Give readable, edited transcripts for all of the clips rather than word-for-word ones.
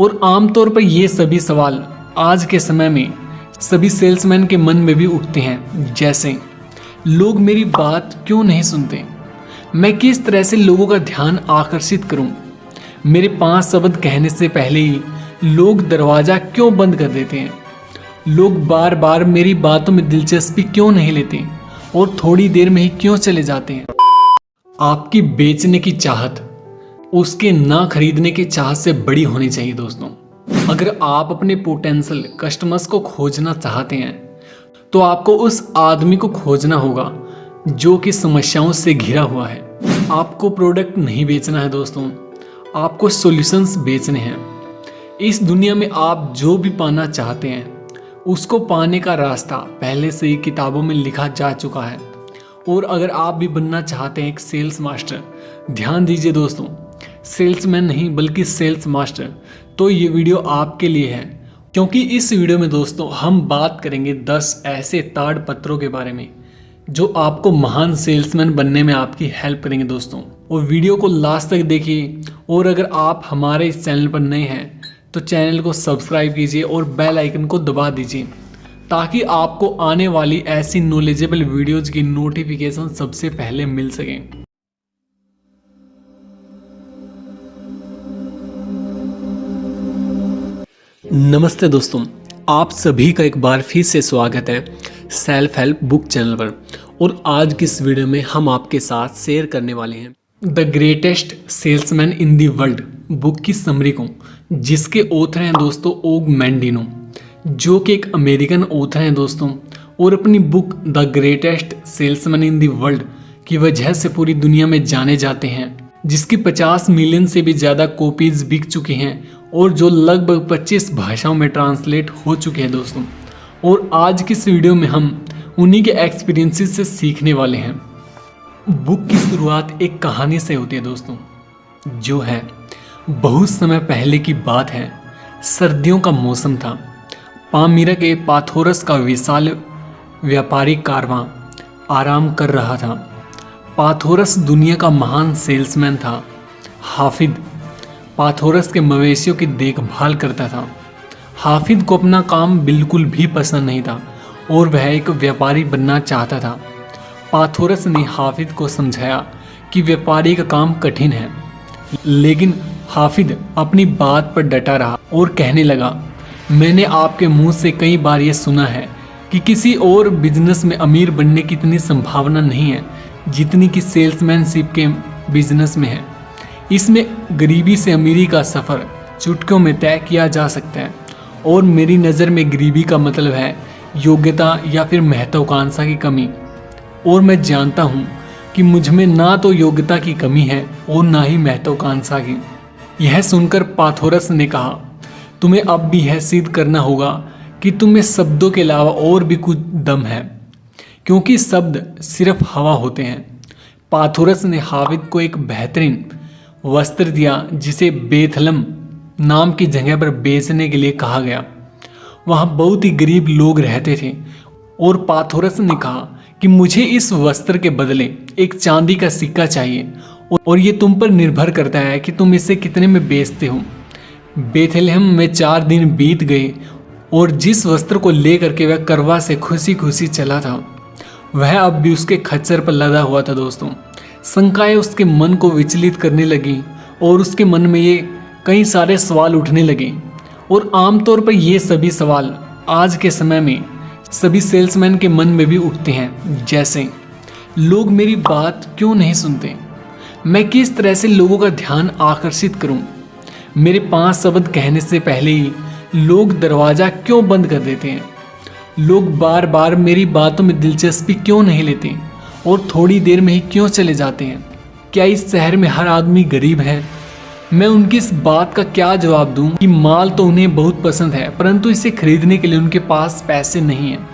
और आमतौर पर ये सभी सवाल आज के समय में सभी सेल्समैन के मन में भी उठते हैं, जैसे लोग मेरी बात क्यों नहीं सुनते, मैं किस तरह से लोगों का ध्यान आकर्षित करूं, मेरे 5 शब्द कहने से पहले ही लोग दरवाज़ा क्यों बंद कर देते हैं, लोग बार बार मेरी बातों में दिलचस्पी क्यों नहीं लेते और थोड़ी देर में ही क्यों चले जाते हैं। आपकी बेचने की चाहत उसके ना खरीदने की चाहत से बड़ी होनी चाहिए दोस्तों। अगर आप अपने पोटेंशियल कस्टमर्स को खोजना चाहते हैं तो आपको उस आदमी को खोजना होगा जो कि समस्याओं से घिरा हुआ है। आपको प्रोडक्ट नहीं बेचना है दोस्तों, आपको सॉल्यूशंस बेचने हैं। इस दुनिया में आप जो भी पाना चाहते हैं उसको पाने का रास्ता पहले से ही किताबों में लिखा जा चुका है। और अगर आप भी बनना चाहते हैं एक सेल्स मास्टर, ध्यान दीजिए दोस्तों, सेल्समैन नहीं बल्कि सेल्स मास्टर, तो ये वीडियो आपके लिए है। क्योंकि इस वीडियो में दोस्तों हम बात करेंगे 10 ऐसे ताड़पत्रों के बारे में जो आपको महान सेल्समैन बनने में आपकी हेल्प करेंगे दोस्तों। और वीडियो को लास्ट तक देखिए। और अगर आप हमारे इस चैनल पर नए हैं तो चैनल को सब्सक्राइब कीजिए और बेल आइकन को दबा दीजिए ताकि आपको आने वाली ऐसी नॉलेजेबल वीडियोज की नोटिफिकेशन सबसे पहले मिल सके। नमस्ते दोस्तों, आप सभी का एक बार फिर से स्वागत है सेल्फ हेल्प बुक चैनल पर। और आज की इस वीडियो में हम आपके साथ शेयर करने वाले हैं the greatest salesman in the world book की समरी को, जिसके ऑथर हैं दोस्तों ओग मैंडिनो, जो कि एक अमेरिकन ऑथर हैं दोस्तों। और अपनी book the greatest salesman in the world की वजह से पूरी दुनिया में जाने जाते हैं, जिसकी 50 मिलियन से भी ज़्यादा कॉपीज बिक चुकी हैं और जो लगभग 25 भाषाओं में ट्रांसलेट हो चुके हैं दोस्तों। और आज की इस वीडियो में हम उन्हीं के एक्सपीरियंसेस से सीखने वाले हैं। बुक की शुरुआत एक कहानी से होती है दोस्तों, जो है बहुत समय पहले की बात है। सर्दियों का मौसम था। पामीरा के पाथोरस का विशाल व्यापारिक कारवां आराम कर रहा था। पाथोरस दुनिया का महान सेल्समैन था। हाफिद पाथोरस के मवेशियों की देखभाल करता था। हाफिद को अपना काम बिल्कुल भी पसंद नहीं था और वह एक व्यापारी बनना चाहता था। पाथोरस ने हाफिद को समझाया कि व्यापारी का काम कठिन है, लेकिन हाफिद अपनी बात पर डटा रहा और कहने लगा, मैंने आपके मुंह से कई बार ये सुना है कि किसी और बिजनेस में अमीर बनने की इतनी संभावना नहीं है जितनी कि सेल्समैनशिप के बिजनेस में है। इसमें गरीबी से अमीरी का सफ़र चुटकियों में तय किया जा सकता है। और मेरी नज़र में गरीबी का मतलब है योग्यता या फिर महत्वाकांक्षा की कमी। और मैं जानता हूँ कि मुझ में ना तो योग्यता की कमी है और ना ही महत्वाकांक्षा की। यह सुनकर पाथोरस ने कहा, तुम्हें अब भी यह सिद्ध करना होगा कि तुम्हें शब्दों के अलावा और भी कुछ दम है, क्योंकि शब्द सिर्फ हवा होते हैं। पाथोरस ने हाफिद को एक बेहतरीन वस्त्र दिया जिसे बेथलम नाम की जगह पर बेचने के लिए कहा गया। वहाँ बहुत ही गरीब लोग रहते थे और पाथोरस ने कहा कि मुझे इस वस्त्र के बदले एक चांदी का सिक्का चाहिए और ये तुम पर निर्भर करता है कि तुम इसे कितने में बेचते हो। बेथलेहम में 4 दिन बीत गए और जिस वस्त्र को लेकर के वह करवा से खुशी खुशी चला था वह अब भी उसके खच्चर पर लदा हुआ था दोस्तों। शंकाएं उसके मन को विचलित करने लगी और उसके मन में ये कई सारे सवाल उठने लगे। और आमतौर पर ये सभी सवाल आज के समय में सभी सेल्समैन के मन में भी उठते हैं, जैसे लोग मेरी बात क्यों नहीं सुनते, मैं किस तरह से लोगों का ध्यान आकर्षित करूं, मेरे 5 शब्द कहने से पहले ही लोग दरवाज़ा क्यों बंद कर देते हैं, लोग बार बार मेरी बातों में दिलचस्पी क्यों नहीं लेते और थोड़ी देर में ही क्यों चले जाते हैं, क्या इस शहर में हर आदमी गरीब है। मैं उनकी इस बात का क्या जवाब दूं कि माल तो उन्हें बहुत पसंद है परंतु इसे खरीदने के लिए उनके पास पैसे नहीं हैं।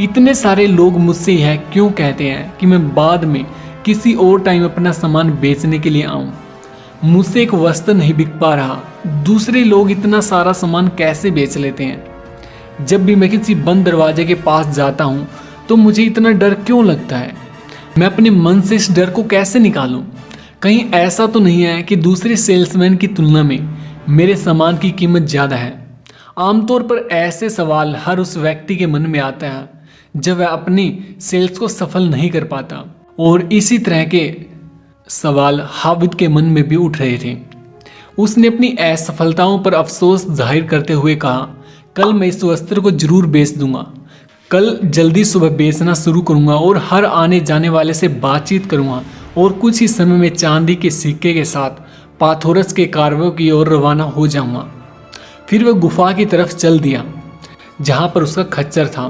इतने सारे लोग मुझसे यह क्यों कहते हैं कि मैं बाद में किसी और टाइम अपना सामान बेचने के लिए आऊं। मुझसे एक वस्त्र नहीं बिक पा रहा, दूसरे लोग इतना सारा सामान कैसे बेच लेते हैं। जब भी मैं किसी बंद दरवाजे के पास जाता हूं तो मुझे इतना डर क्यों लगता है। मैं अपने मन से इस डर को कैसे निकालूं। कहीं ऐसा तो नहीं है कि दूसरे सेल्समैन की तुलना में मेरे सामान की कीमत ज़्यादा है। आमतौर पर ऐसे सवाल हर उस व्यक्ति के मन में आता है जब वह अपनी सेल्स को सफल नहीं कर पाता, और इसी तरह के सवाल हाविद के मन में भी उठ रहे थे। उसने अपनी असफलताओं पर अफसोस जाहिर करते हुए कहा, कल मैं इस वस्त्र को जरूर बेच दूंगा। कल जल्दी सुबह बेचना शुरू करूंगा और हर आने जाने वाले से बातचीत करूंगा और कुछ ही समय में चांदी के सिक्के के साथ पाथोरस के कारवों की ओर रवाना हो जाऊंगा। फिर वह गुफा की तरफ चल दिया जहां पर उसका खच्चर था।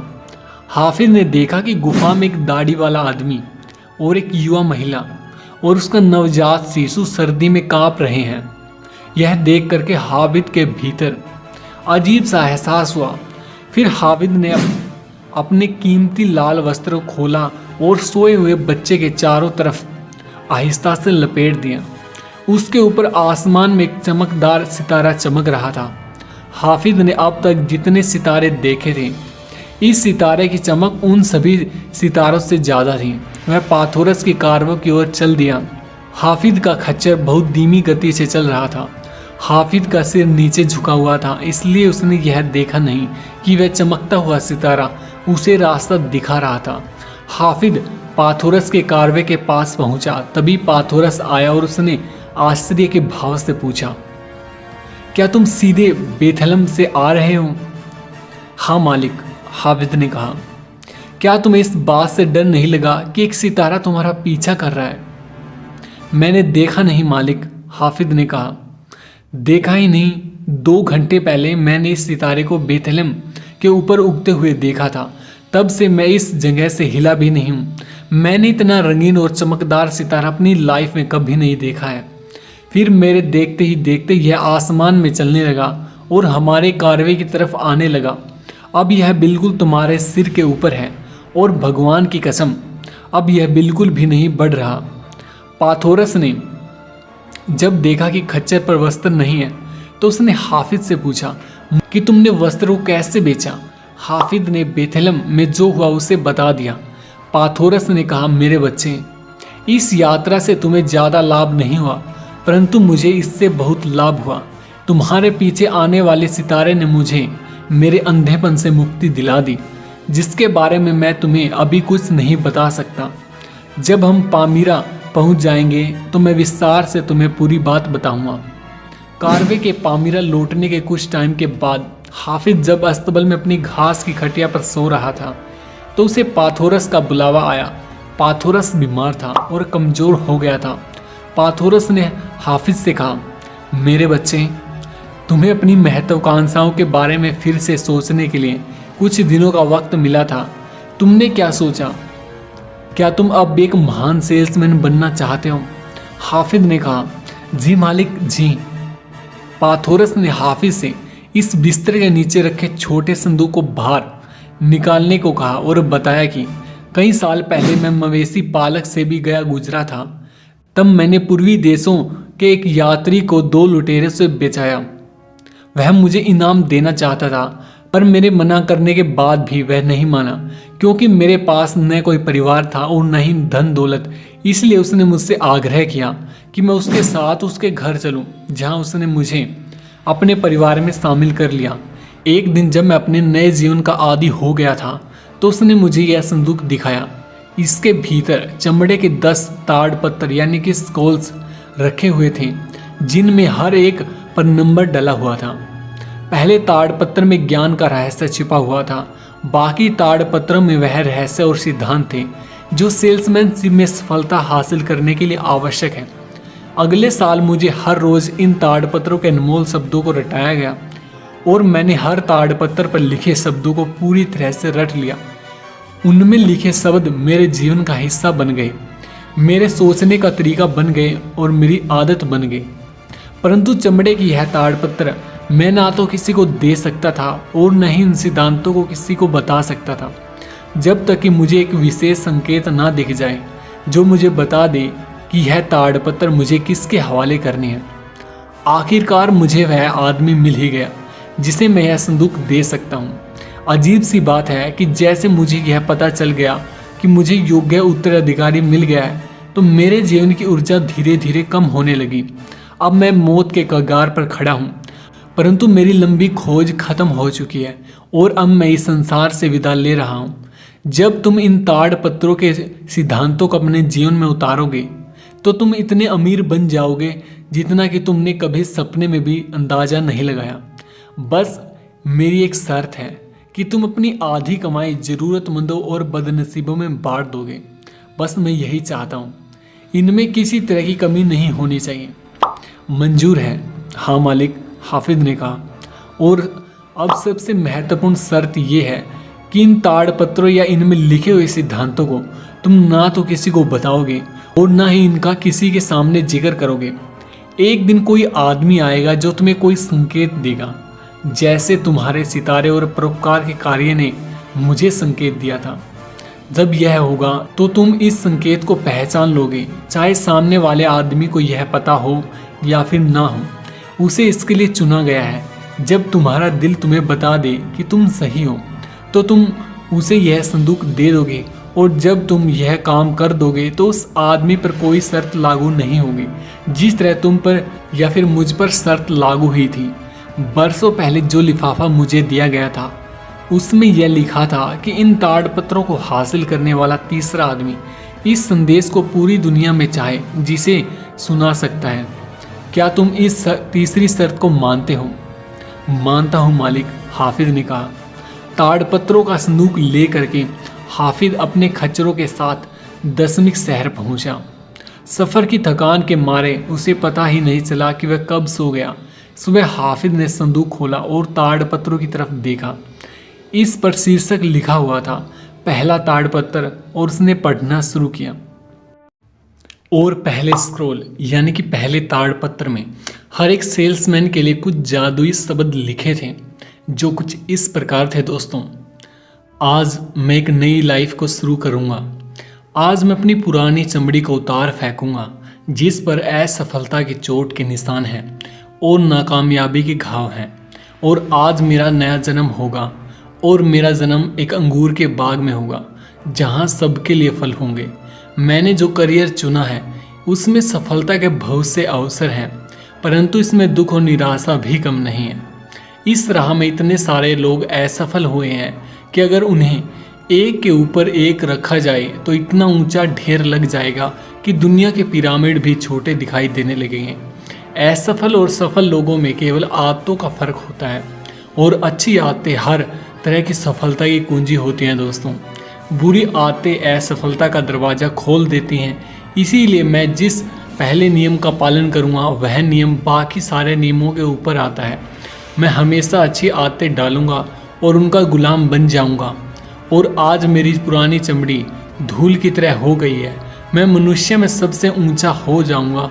हाफिज ने देखा कि गुफा में एक दाढ़ी वाला आदमी और एक युवा महिला और उसका नवजात शिशु सर्दी में कांप रहे हैं। यह देख करके हाफिज के भीतर अजीब सा एहसास हुआ। फिर हाफिज ने अपने कीमती लाल वस्त्र को खोला और सोए हुए बच्चे के चारों तरफ आहिस्ता से लपेट दिया। उसके ऊपर आसमान में एक चमकदार सितारा चमक रहा था। हाफिज ने अब तक जितने सितारे देखे थे, इस सितारे की चमक उन सभी सितारों से ज़्यादा थी। वह पाथोरस की कारवों की ओर चल दिया। हाफिज का खच्चर बहुत धीमी गति से चल रहा था। हाफिज का सिर नीचे झुका हुआ था, इसलिए उसने यह देखा नहीं कि वह चमकता हुआ सितारा उसे रास्ता दिखा रहा था। हाफिज पाथोरस के कारवे के पास पहुंचा। तभी पाथोरस आया और उसने आश्चर्य के भाव से पूछा, क्या तुम सीधे बेथलम से आ रहे हो? हाँ मालिक, हाफिज ने कहा। क्या तुम्हें इस बात से डर नहीं लगा कि एक सितारा तुम्हारा पीछा कर रहा है? मैंने देखा नहीं मालिक, हाफिज ने कहा। देखा ही नहीं, 2 घंटे पहले मैंने इस सितारे को बेथलम के ऊपर उगते हुए देखा था। तब से मैं इस जगह से हिला भी नहीं हूँ। मैंने इतना रंगीन और चमकदार सितारा अपनी लाइफ में कभी नहीं देखा है। फिर मेरे देखते ही देखते यह आसमान में चलने लगा और हमारे कारवे की तरफ आने लगा। अब यह बिल्कुल तुम्हारे सिर के ऊपर है और भगवान की कसम, अब यह बिल्कुल भी नहीं बढ़ रहा। पाथोरस ने जब देखा कि खच्चर पर वस्त्र नहीं है तो उसने हाफिज से पूछा कि तुमने वस्त्र को कैसे बेचा? हाफिज ने बेथलम में जो हुआ उसे बता दिया। पाथोरस ने कहा, मेरे बच्चे, इस यात्रा से तुम्हें ज़्यादा लाभ नहीं हुआ, परंतु मुझे इससे बहुत लाभ हुआ। तुम्हारे पीछे आने वाले सितारे ने मुझे मेरे अंधेपन से मुक्ति दिला दी, जिसके बारे में मैं तुम्हें अभी कुछ नहीं बता सकता। जब हम पामीरा पहुंच जाएंगे तो मैं विस्तार से तुम्हें पूरी बात बताऊंगा। कारवे के पामीरा लौटने के कुछ टाइम के बाद हाफिज जब अस्तबल में अपनी घास की खटिया पर सो रहा था तो उसे पाथोरस का बुलावा आया। पाथोरस बीमार था और कमज़ोर हो गया था। पाथोरस ने हाफिज से कहा, मेरे बच्चे, तुम्हें अपनी महत्वाकांक्षाओं के बारे में फिर से सोचने के लिए कुछ दिनों का वक्त मिला था। तुमने क्या सोचा? क्या तुम अब एक महान सेल्समैन बनना चाहते हो? हाफिज ने कहा, जी मालिक, जी। पाथोरस ने हाफिज से इस बिस्तर के नीचे रखे छोटे संदूक को बाहर निकालने को कहा और बताया कि कई साल पहले मैं मवेशी पालक से भी गया गुजरा था। तब मैंने पूर्वी देशों के एक यात्री को 2 लुटेरे से बेचाया। वह मुझे इनाम देना चाहता था, पर मेरे मना करने के बाद भी वह नहीं माना, क्योंकि मेरे पास न कोई परिवार था और न ही धन दौलत। इसलिए उसने मुझसे आग्रह किया कि मैं उसके साथ उसके घर चलूं, जहां उसने मुझे अपने परिवार में शामिल कर लिया। एक दिन जब मैं अपने नए जीवन का आदी हो गया था तो उसने मुझे यह संदूक दिखाया। इसके भीतर चमड़े के 10 ताड़पत्र यानी कि स्कॉल्स रखे हुए थे, जिनमें हर एक पर नंबर डला हुआ था। पहले ताड़पत्र में ज्ञान का रहस्य छिपा हुआ था। बाकी ताड़पत्रों में वह रहस्य और सिद्धांत थे जो सेल्समैनशिप में सफलता हासिल करने के लिए आवश्यक है। अगले साल मुझे हर रोज इन ताड़पत्रों के अनमोल शब्दों को रटाया गया और मैंने हर ताड़पत्र पर लिखे शब्दों को पूरी तरह से रट लिया। उनमें लिखे शब्द मेरे जीवन का हिस्सा बन गए, मेरे सोचने का तरीका बन गए और मेरी आदत बन गई। परंतु चमड़े की यह ताड़पत्र मैं ना तो किसी को दे सकता था और न ही इन सिद्धांतों को किसी को बता सकता था, जब तक कि मुझे एक विशेष संकेत ना दिख जाए जो मुझे बता दे कि यह ताड़पत्र मुझे किसके हवाले करने हैं। आखिरकार मुझे वह आदमी मिल ही गया जिसे मैं यह संदूक दे सकता हूँ। अजीब सी बात है कि जैसे मुझे यह पता चल गया कि मुझे योग्य उत्तराधिकारी मिल गया है तो मेरे जीवन की ऊर्जा धीरे धीरे कम होने लगी। अब मैं मौत के कगार पर खड़ा हूँ परंतु मेरी लंबी खोज खत्म हो चुकी है और अब मैं इस संसार से विदा ले रहा हूँ। जब तुम इन ताड़पत्रों के सिद्धांतों को अपने जीवन में उतारोगे तो तुम इतने अमीर बन जाओगे जितना कि तुमने कभी सपने में भी अंदाजा नहीं लगाया। बस मेरी एक शर्त है कि तुम अपनी आधी कमाई ज़रूरतमंदों और बदनसीबों में बांट दोगे। बस मैं यही चाहता हूँ, इनमें किसी तरह की कमी नहीं होनी चाहिए। मंजूर है? हाँ मालिक, हाफिज ने कहा। और अब सबसे महत्वपूर्ण शर्त यह है कि इन ताड़पत्रों या इनमें लिखे हुए सिद्धांतों को तुम ना तो किसी को बताओगे और ना ही इनका किसी के सामने जिक्र करोगे। एक दिन कोई आदमी आएगा जो तुम्हें कोई संकेत देगा, जैसे तुम्हारे सितारे और परोपकार के कार्य ने मुझे संकेत दिया था। जब यह होगा तो तुम इस संकेत को पहचान लोगे, चाहे सामने वाले आदमी को यह पता हो या फिर ना हो। उसे इसके लिए चुना गया है। जब तुम्हारा दिल तुम्हें बता दे कि तुम सही हो तो तुम उसे यह संदूक दे दोगे, और जब तुम यह काम कर दोगे तो उस आदमी पर कोई शर्त लागू नहीं होगी, जिस तरह तुम पर या फिर मुझ पर शर्त लागू हुई थी। बरसों पहले जो लिफाफा मुझे दिया गया था उसमें यह लिखा था कि इन ताड़पत्रों को हासिल करने वाला तीसरा आदमी इस संदेश को पूरी दुनिया में चाहे जिसे सुना सकता है। क्या तुम इस तीसरी शर्त को मानते हो? मानता हूँ मालिक, हाफिज ने कहा। ताड़पत्रों का संदूक ले करके हाफिज अपने खच्चरों के साथ दशमिक शहर पहुंचा। सफ़र की थकान के मारे उसे पता ही नहीं चला कि वह कब सो गया। सुबह हाफिज ने संदूक खोला और ताड़पत्रों की तरफ देखा। इस पर शीर्षक लिखा हुआ था, पहला ताड़पत्र, और उसने पढ़ना शुरू किया। और पहले स्क्रॉल यानी कि पहले ताड़पत्र में हर एक सेल्समैन के लिए कुछ जादुई शब्द लिखे थे, जो कुछ इस प्रकार थे। दोस्तों, आज मैं एक नई लाइफ को शुरू करूंगा। आज मैं अपनी पुरानी चमड़ी को उतार फेंकूंगा जिस पर असफलता की चोट के निशान हैं और नाकामयाबी के घाव हैं। और आज मेरा नया जन्म होगा, और मेरा जन्म एक अंगूर के बाग में होगा जहां सबके लिए फल होंगे। मैंने जो करियर चुना है उसमें सफलता के बहुत से अवसर हैं, परंतु इसमें दुख और निराशा भी कम नहीं है। इस राह में इतने सारे लोग असफल हुए हैं कि अगर उन्हें एक के ऊपर एक रखा जाए तो इतना ऊंचा ढेर लग जाएगा कि दुनिया के पिरामिड भी छोटे दिखाई देने लगेंगे। असफल और सफल लोगों में केवल आदतों का फर्क होता है, और अच्छी आदतें हर तरह की सफलता की कुंजी होती हैं। दोस्तों, बुरी आदतें असफलता का दरवाज़ा खोल देती हैं। इसीलिए मैं जिस पहले नियम का पालन करूँगा वह नियम बाकी सारे नियमों के ऊपर आता है। मैं हमेशा अच्छी आदतें डालूंगा और उनका गुलाम बन जाऊंगा। और आज मेरी पुरानी चमड़ी धूल की तरह हो गई है। मैं मनुष्य में सबसे ऊंचा हो जाऊंगा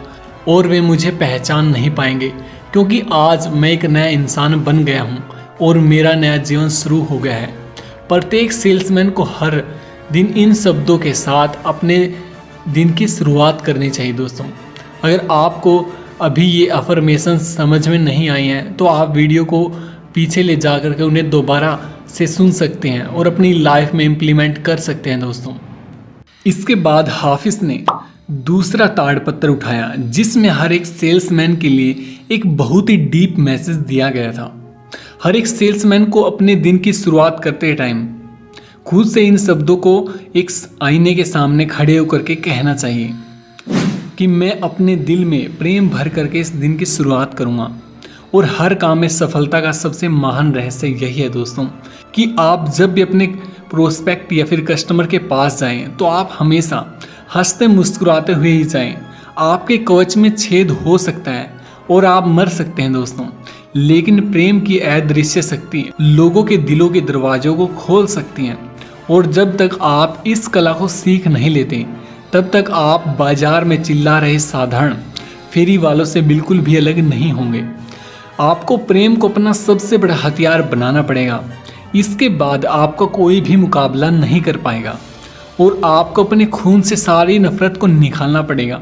और वे मुझे पहचान नहीं पाएंगे, क्योंकि आज मैं एक नया इंसान बन गया हूं और मेरा नया जीवन शुरू हो गया है। प्रत्येक सेल्समैन को हर दिन इन शब्दों के साथ अपने दिन की शुरुआत करनी चाहिए। दोस्तों, अगर आपको अभी ये अफर्मेशन समझ में नहीं आई हैं तो आप वीडियो को पीछे ले जा करके उन्हें दोबारा से सुन सकते हैं और अपनी लाइफ में इम्प्लीमेंट कर सकते हैं। दोस्तों, इसके बाद हाफिज ने दूसरा ताड़पत्र उठाया जिसमें हर एक सेल्समैन के लिए एक बहुत ही डीप मैसेज दिया गया था। हर एक सेल्समैन को अपने दिन की शुरुआत करते टाइम खुद से इन शब्दों को एक आईने के सामने खड़े होकर के कहना चाहिए कि मैं अपने दिल में प्रेम भर करके इस दिन की शुरुआत करूंगा। और हर काम में सफलता का सबसे महान रहस्य यही है दोस्तों, कि आप जब भी अपने प्रोस्पेक्ट या फिर कस्टमर के पास जाएं तो आप हमेशा हंसते मुस्कुराते हुए ही जाएं। आपके कवच में छेद हो सकता है और आप मर सकते हैं दोस्तों, लेकिन प्रेम की अदृश्य शक्ति लोगों के दिलों के दरवाजों को खोल सकती है। और जब तक आप इस कला को सीख नहीं लेते तब तक आप बाजार में चिल्ला रहे साधारण फेरी वालों से बिल्कुल भी अलग नहीं होंगे। आपको प्रेम को अपना सबसे बड़ा हथियार बनाना पड़ेगा। इसके बाद आपका कोई भी मुकाबला नहीं कर पाएगा और आपको अपने खून से सारी नफरत को निकालना पड़ेगा,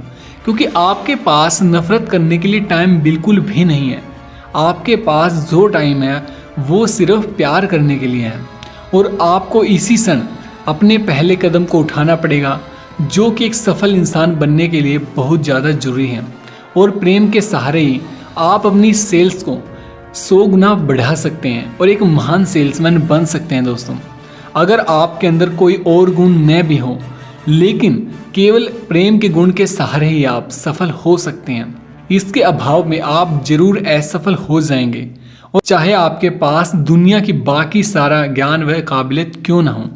क्योंकि आपके पास नफरत करने के लिए टाइम बिल्कुल भी नहीं है। आपके पास जो टाइम है वो सिर्फ प्यार करने के लिए है। और आपको इसी क्षण अपने पहले कदम को उठाना पड़ेगा, जो कि एक सफल इंसान बनने के लिए बहुत ज़्यादा जरूरी है। और प्रेम के सहारे ही आप अपनी सेल्स को 100 गुना बढ़ा सकते हैं और एक महान सेल्समैन बन सकते हैं दोस्तों। अगर आपके अंदर कोई और गुण न भी हो, लेकिन केवल प्रेम के गुण के सहारे ही आप सफल हो सकते हैं। इसके अभाव में आप जरूर असफल हो जाएंगे, और चाहे आपके पास दुनिया की बाकी सारा ज्ञान व काबिलियत क्यों ना हो।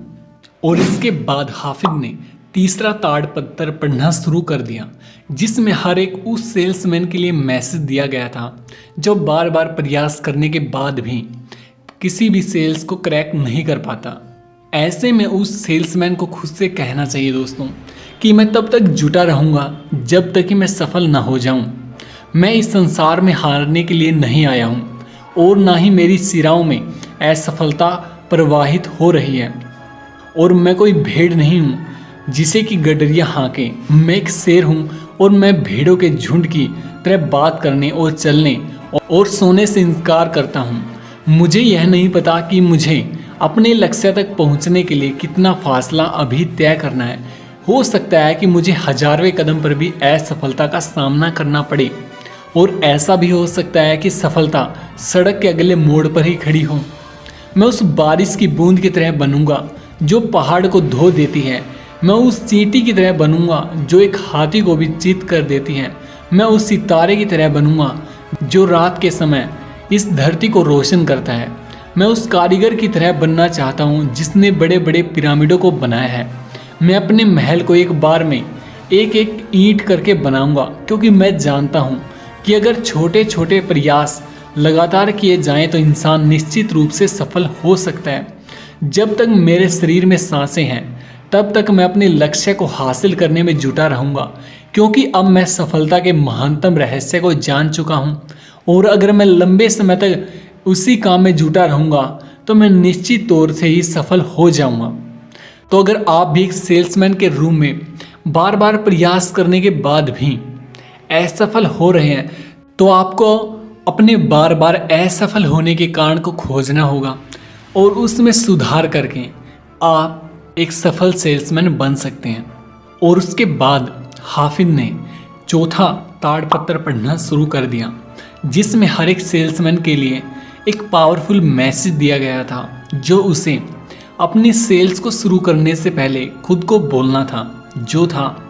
और इसके बाद हाफिज ने तीसरा ताड़पत्र पढ़ना शुरू कर दिया, जिसमें हर एक उस सेल्समैन के लिए मैसेज दिया गया था जो बार बार प्रयास करने के बाद भी किसी भी सेल्स को क्रैक नहीं कर पाता। ऐसे में उस सेल्समैन को खुद से कहना चाहिए दोस्तों कि मैं तब तक जुटा रहूँगा जब तक कि मैं सफल ना हो जाऊँ। मैं इस संसार में हारने के लिए नहीं आया हूँ, और ना ही मेरी सिराओं में असफलता प्रवाहित हो रही है। और मैं कोई भेड़ नहीं हूँ जिसे कि गडरिया हाँके। मैं एक शेर हूँ, और मैं भेड़ों के झुंड की तरह बात करने और चलने और सोने से इनकार करता हूँ। मुझे यह नहीं पता कि मुझे अपने लक्ष्य तक पहुँचने के लिए कितना फासला अभी तय करना है। हो सकता है कि मुझे 1000वें कदम पर भी असफलता का सामना करना पड़े, और ऐसा भी हो सकता है कि सफलता सड़क के अगले मोड़ पर ही खड़ी हो। मैं उस बारिश की बूंद की तरह बनूंगा जो पहाड़ को धो देती है। मैं उस चींटी की तरह बनूंगा जो एक हाथी को भी चित कर देती है। मैं उस सितारे की तरह बनूंगा जो रात के समय इस धरती को रोशन करता है। मैं उस कारीगर की तरह बनना चाहता हूँ जिसने बड़े बड़े पिरामिडों को बनाया है। मैं अपने महल को एक बार में एक एक ईंट करके बनाऊंगा, क्योंकि मैं जानता हूँ कि अगर छोटे छोटे प्रयास लगातार किए जाएं तो इंसान निश्चित रूप से सफल हो सकता है। जब तक मेरे शरीर में सांसें हैं तब तक मैं अपने लक्ष्य को हासिल करने में जुटा रहूँगा, क्योंकि अब मैं सफलता के महानतम रहस्य को जान चुका हूँ। और अगर मैं लंबे समय तक उसी काम में जुटा रहूँगा तो मैं निश्चित तौर से ही सफल हो जाऊँगा। तो अगर आप भी एक सेल्समैन के रूप में बार बार प्रयास करने के बाद भी असफल हो रहे हैं, तो आपको अपने बार बार असफल होने के कारण को खोजना होगा, और उसमें सुधार करके आप एक सफल सेल्समैन बन सकते हैं। और उसके बाद हाफिज ने चौथा ताड़पत्र पढ़ना शुरू कर दिया, जिसमें हर एक सेल्समैन के लिए एक पावरफुल मैसेज दिया गया था, जो उसे अपनी सेल्स को शुरू करने से पहले खुद को बोलना था, जो था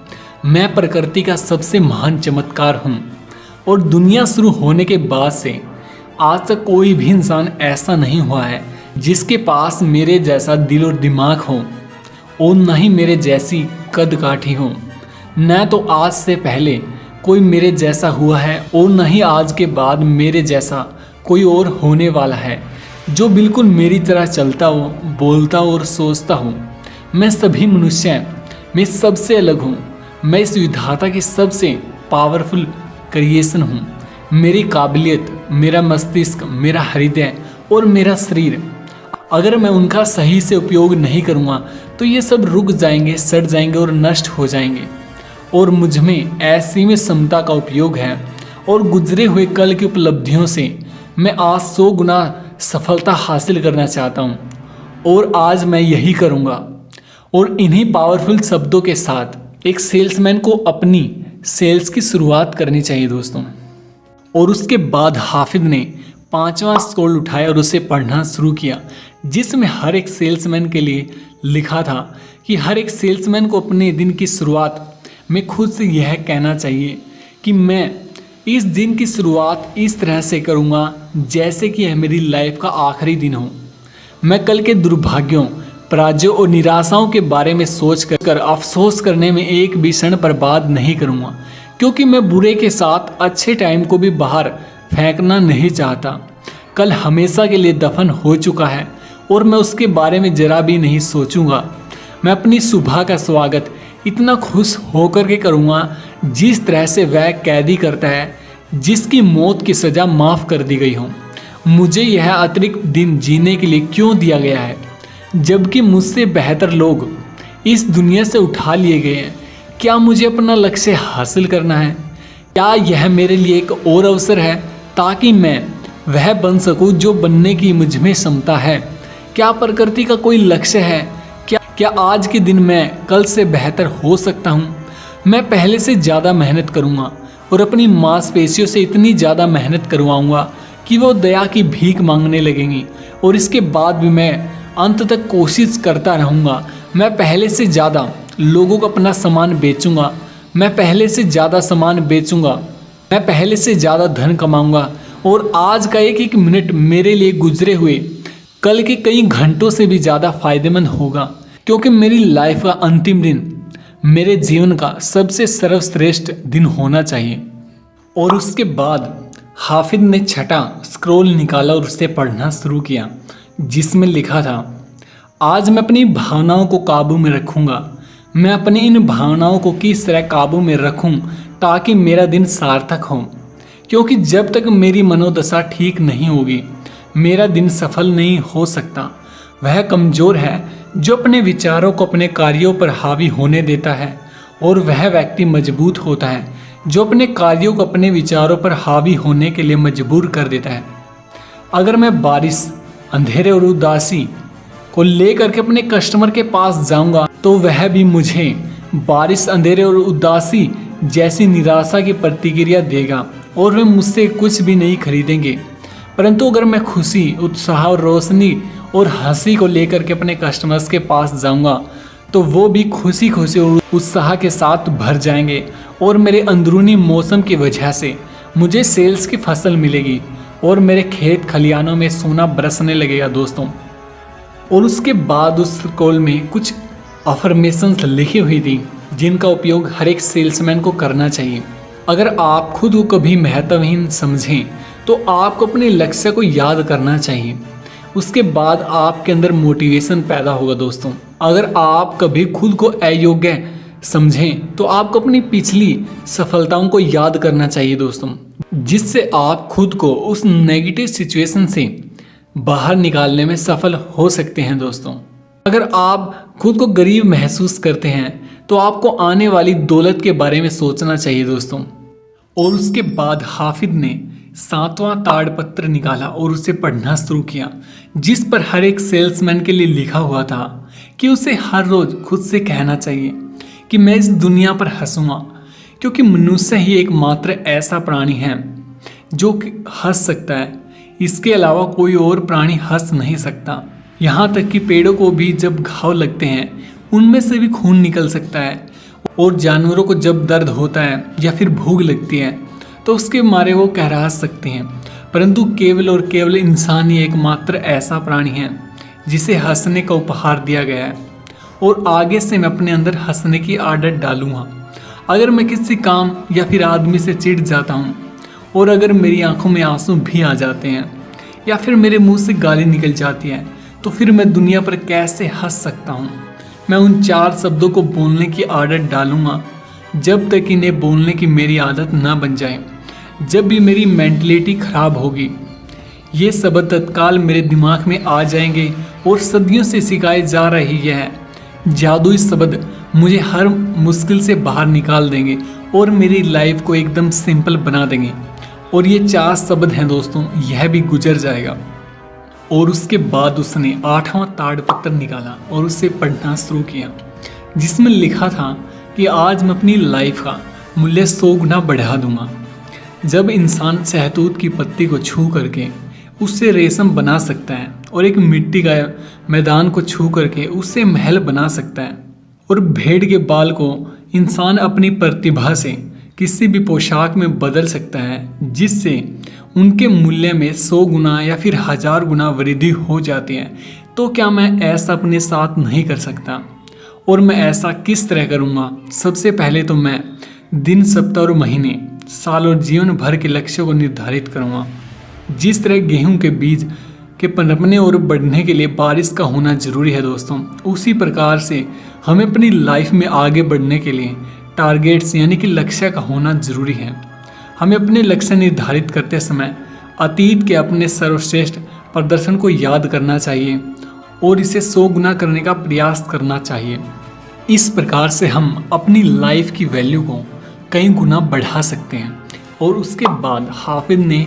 मैं प्रकृति का सबसे महान चमत्कार हूँ। और दुनिया शुरू होने के बाद से आज तक कोई भी इंसान ऐसा नहीं हुआ है जिसके पास मेरे जैसा दिल और दिमाग हो, और न ही मेरे जैसी कद काठी हो। न तो आज से पहले कोई मेरे जैसा हुआ है, और न ही आज के बाद मेरे जैसा कोई और होने वाला है जो बिल्कुल मेरी तरह चलता हो, बोलता हो और सोचता हो। मैं सभी मनुष्य में सबसे अलग हूँ। मैं इस विधाता की सबसे पावरफुल क्रिएशन हूँ। मेरी काबिलियत, मेरा मस्तिष्क, मेरा हृदय और मेरा शरीर, अगर मैं उनका सही से उपयोग नहीं करूँगा तो ये सब रुक जाएंगे, सड़ जाएंगे और नष्ट हो जाएंगे। और मुझ में ऐसी में क्षमता का उपयोग है, और गुजरे हुए कल की उपलब्धियों से मैं आज 100 गुना सफलता हासिल करना चाहता हूँ, और आज मैं यही करूँगा। और इन्हीं पावरफुल शब्दों के साथ एक सेल्समैन को अपनी सेल्स की शुरुआत करनी चाहिए दोस्तों। और उसके बाद हाफिज ने 5वां स्क्रॉल उठाया और उसे पढ़ना शुरू किया, जिसमें हर एक सेल्समैन के लिए लिखा था कि हर एक सेल्समैन को अपने दिन की शुरुआत में खुद से यह कहना चाहिए कि मैं इस दिन की शुरुआत इस तरह से करूँगा जैसे कि यह मेरी लाइफ का आखिरी दिन हो। मैं कल के दुर्भाग्यों, पराजयों और निराशाओं के बारे में सोच कर अफसोस करने में एक भी क्षण बर्बाद नहीं करूँगा, क्योंकि मैं बुरे के साथ अच्छे टाइम को भी बाहर फेंकना नहीं चाहता। कल हमेशा के लिए दफन हो चुका है और मैं उसके बारे में जरा भी नहीं सोचूंगा। मैं अपनी सुबह का स्वागत इतना खुश होकर के करूँगा जिस तरह से वह कैदी करता है जिसकी मौत की सज़ा माफ़ कर दी गई हो। मुझे यह अतिरिक्त दिन जीने के लिए क्यों दिया गया है, जबकि मुझसे बेहतर लोग इस दुनिया से उठा लिए गए हैं? क्या मुझे अपना लक्ष्य हासिल करना है? क्या यह मेरे लिए एक और अवसर है ताकि मैं वह बन सकूं जो बनने की मुझ में क्षमता है? क्या प्रकृति का कोई लक्ष्य है? क्या आज के दिन मैं कल से बेहतर हो सकता हूं? मैं पहले से ज़्यादा मेहनत करूंगा और अपनी मांसपेशियों से इतनी ज़्यादा मेहनत करवाऊंगा कि वो दया की भीख मांगने लगेंगी और इसके बाद भी मैं अंत तक कोशिश करता रहूँगा। मैं पहले से ज़्यादा लोगों को अपना सामान बेचूंगा, मैं पहले से ज़्यादा सामान बेचूंगा, मैं पहले से ज़्यादा धन कमाऊंगा और आज का एक एक मिनट मेरे लिए गुजरे हुए कल के कई घंटों से भी ज़्यादा फायदेमंद होगा, क्योंकि मेरी लाइफ का अंतिम दिन मेरे जीवन का सबसे सर्वश्रेष्ठ दिन होना चाहिए। और उसके बाद हाफिज ने छठा स्क्रॉल निकाला और उसे पढ़ना शुरू किया, जिसमें लिखा था, आज मैं अपनी भावनाओं को काबू में रखूंगा। मैं अपनी इन भावनाओं को किस तरह काबू में रखूं ताकि मेरा दिन सार्थक हो, क्योंकि जब तक मेरी मनोदशा ठीक नहीं होगी मेरा दिन सफल नहीं हो सकता। वह कमज़ोर है जो अपने विचारों को अपने कार्यों पर हावी होने देता है, और वह व्यक्ति मजबूत होता है जो अपने कार्यों को अपने विचारों पर हावी होने के लिए मजबूर कर देता है। अगर मैं बारिश, अंधेरे और उदासी को लेकर के अपने कस्टमर के पास जाऊंगा तो वह भी मुझे बारिश, अंधेरे और उदासी जैसी निराशा की प्रतिक्रिया देगा और वे मुझसे कुछ भी नहीं खरीदेंगे। परंतु अगर मैं खुशी, उत्साह और रोशनी और हंसी को लेकर के अपने कस्टमर्स के पास जाऊंगा तो वो भी खुशी खुशी और उत्साह के साथ भर जाएंगे और मेरे अंदरूनी मौसम की वजह से मुझे सेल्स की फसल मिलेगी और मेरे खेत खलियानों में सोना बरसने लगेगा दोस्तों। और उसके बाद उस स्क्रॉल में कुछ अफर्मेशंस लिखी हुई थी जिनका उपयोग हर एक सेल्समैन को करना चाहिए। अगर आप खुद को कभी महत्वहीन समझें तो आपको अपने लक्ष्य को याद करना चाहिए। उसके बाद आपके अंदर मोटिवेशन पैदा होगा दोस्तों। अगर आप कभी खुद को अयोग्य समझें तो आपको अपनी पिछली सफलताओं को याद करना चाहिए दोस्तों, जिससे आप खुद को उस नेगेटिव सिचुएशन से बाहर निकालने में सफल हो सकते हैं दोस्तों। अगर आप खुद को गरीब महसूस करते हैं तो आपको आने वाली दौलत के बारे में सोचना चाहिए दोस्तों। और उसके बाद हाफिज ने 7वां ताड़पत्र निकाला और उसे पढ़ना शुरू किया, जिस पर हर एक सेल्समैन के लिए लिखा हुआ था कि उसे हर रोज खुद से कहना चाहिए कि मैं इस दुनिया पर हंसूंगा, क्योंकि मनुष्य ही एकमात्र ऐसा प्राणी है जो हंस सकता है। इसके अलावा कोई और प्राणी हंस नहीं सकता। यहाँ तक कि पेड़ों को भी जब घाव लगते हैं उनमें से भी खून निकल सकता है, और जानवरों को जब दर्द होता है या फिर भूख लगती है तो उसके मारे वो कह सकते हैं। परंतु केवल और केवल इंसान ही एकमात्र ऐसा प्राणी है जिसे हंसने का उपहार दिया गया है, और आगे से मैं अपने अंदर हंसने की आदत डालूंगा। अगर मैं किसी काम या फिर आदमी से चिढ़ जाता हूँ और अगर मेरी आंखों में आंसू भी आ जाते हैं या फिर मेरे मुंह से गाली निकल जाती है तो फिर मैं दुनिया पर कैसे हंस सकता हूँ। मैं उन 4 शब्दों को बोलने की आदत डालूंगा जब तक इन्हें बोलने की मेरी आदत ना बन जाए। जब भी मेरी मेंटलिटी खराब होगी ये शब्द तत्काल मेरे दिमाग में आ जाएंगे और सदियों से सिखाए जा रही है जादुई शब्द मुझे हर मुश्किल से बाहर निकाल देंगे और मेरी लाइफ को एकदम सिंपल बना देंगे। और ये 4 शब्द हैं दोस्तों, यह भी गुजर जाएगा। और उसके बाद उसने 8वां ताड़पत्र निकाला और उसे पढ़ना शुरू किया, जिसमें लिखा था कि आज मैं अपनी लाइफ का मूल्य 100 गुना बढ़ा दूंगा। जब इंसान शहतूत की पत्ती को छू करके उससे रेशम बना सकता है और एक मिट्टी का मैदान को छू करके उससे महल बना सकता है, और भेड़ के बाल को इंसान अपनी प्रतिभा से किसी भी पोशाक में बदल सकता है, जिससे उनके मूल्य में 100 गुना या फिर 1000 गुना वृद्धि हो जाती है, तो क्या मैं ऐसा अपने साथ नहीं कर सकता? और मैं ऐसा किस तरह करूँगा? सबसे पहले तो मैं दिन, सप्ताह और महीने, साल और जीवन भर के लक्ष्यों को निर्धारित करूँगा। जिस तरह गेहूं के बीज के पनपने और बढ़ने के लिए बारिश का होना जरूरी है दोस्तों, उसी प्रकार से हमें अपनी लाइफ में आगे बढ़ने के लिए टारगेट्स यानी कि लक्ष्य का होना जरूरी है। हमें अपने लक्ष्य निर्धारित करते समय अतीत के अपने सर्वश्रेष्ठ प्रदर्शन को याद करना चाहिए और इसे 100 गुना करने का प्रयास करना चाहिए। इस प्रकार से हम अपनी लाइफ की वैल्यू को कई गुना बढ़ा सकते हैं। और उसके बाद हाफिज ने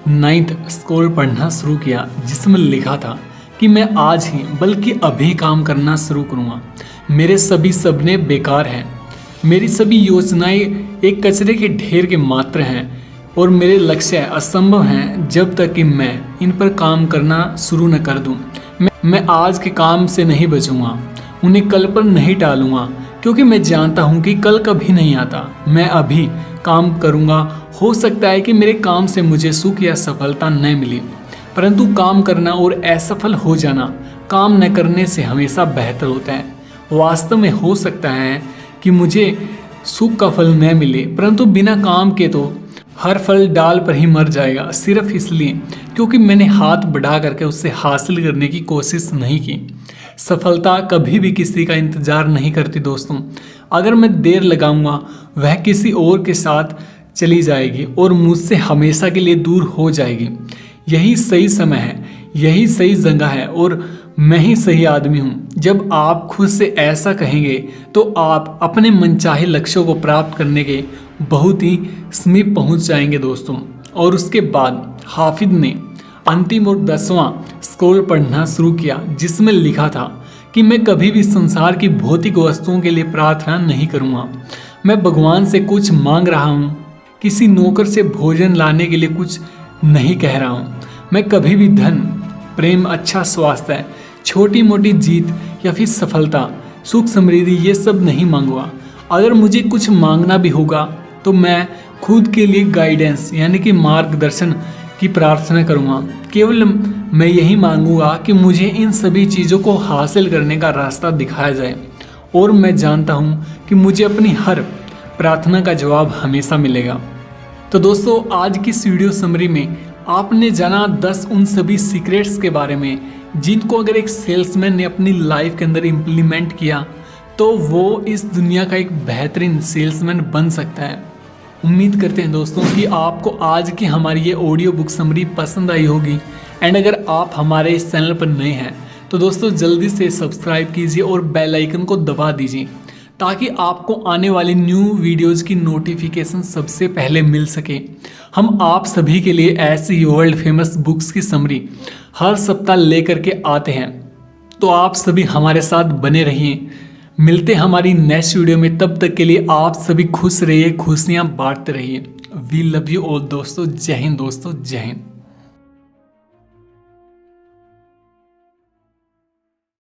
9th स्क्रॉल पढ़ना शुरू किया, जिसमें लिखा था कि मैं आज ही बल्कि अभी काम करना शुरू करूँगा। मेरे सभी सपने बेकार हैं, मेरी सभी योजनाएं एक कचरे के ढेर के मात्र हैं, और मेरे लक्ष्य असंभव हैं जब तक कि मैं इन पर काम करना शुरू न कर दूं। मैं आज के काम से नहीं बचूंगा, उन्हें कल पर नहीं टालूंगा, क्योंकि मैं जानता हूं कि कल कभी नहीं आता। मैं अभी काम करूंगा। हो सकता है कि मेरे काम से मुझे सुख या सफलता न मिले, परंतु काम करना और असफल हो जाना काम न करने से हमेशा बेहतर होता है। वास्तव में हो सकता है कि मुझे सुख का फल न मिले, परंतु बिना काम के तो हर फल डाल पर ही मर जाएगा, सिर्फ इसलिए क्योंकि मैंने हाथ बढ़ा करके उससे हासिल करने की कोशिश नहीं की। सफलता कभी भी किसी का इंतजार नहीं करती दोस्तों। अगर मैं देर लगाऊंगा वह किसी और के साथ चली जाएगी और मुझसे हमेशा के लिए दूर हो जाएगी। यही सही समय है, यही सही जगह है और मैं ही सही आदमी हूँ। जब आप खुद से ऐसा कहेंगे तो आप अपने मनचाहे लक्ष्यों को प्राप्त करने के बहुत ही समीप पहुँच जाएंगे दोस्तों। और उसके बाद हाफिज ने अंतिम और 10वां स्क्रॉल पढ़ना शुरू किया, जिसमें लिखा था कि मैं कभी भी संसार की भौतिक वस्तुओं के लिए प्रार्थना नहीं करूँगा। मैं भगवान से कुछ मांग रहा हूँ, किसी नौकर से भोजन लाने के लिए कुछ नहीं कह रहा हूँ। मैं कभी भी धन, प्रेम, अच्छा स्वास्थ्य, छोटी मोटी जीत या फिर सफलता, सुख, समृद्धि ये सब नहीं मांगूंगा। अगर मुझे कुछ मांगना भी होगा तो मैं खुद के लिए गाइडेंस यानी कि मार्गदर्शन की प्रार्थना करूँगा। केवल मैं यही मांगूंगा कि मुझे इन सभी चीज़ों को हासिल करने का रास्ता दिखाया जाए, और मैं जानता हूँ कि मुझे अपनी हर प्रार्थना का जवाब हमेशा मिलेगा। तो दोस्तों, आज की इस वीडियो समरी में आपने जाना 10 उन सभी सीक्रेट्स के बारे में जिनको अगर एक सेल्समैन ने अपनी लाइफ के अंदर इम्प्लीमेंट किया तो वो इस दुनिया का एक बेहतरीन सेल्समैन बन सकता है। उम्मीद करते हैं दोस्तों कि आपको आज की हमारी ये ऑडियो बुक समरी पसंद आई होगी। एंड अगर आप हमारे इस चैनल पर नए हैं तो दोस्तों जल्दी से सब्सक्राइब कीजिए और बेल आइकन को दबा दीजिए, ताकि आपको आने वाली न्यू वीडियोज़ की नोटिफिकेशन सबसे पहले मिल सके। हम आप सभी के लिए ऐसी वर्ल्ड फेमस बुक्स की समरी हर सप्ताह लेकर के आते हैं, तो आप सभी हमारे साथ बने रहिए। मिलते हैं हमारी नेक्स्ट वीडियो में, तब तक के लिए आप सभी खुश रहिए, खुशियाँ बांटते रहिए। वी लव यू ऑल दोस्तों। जय हिंद दोस्तों, जय हिंद।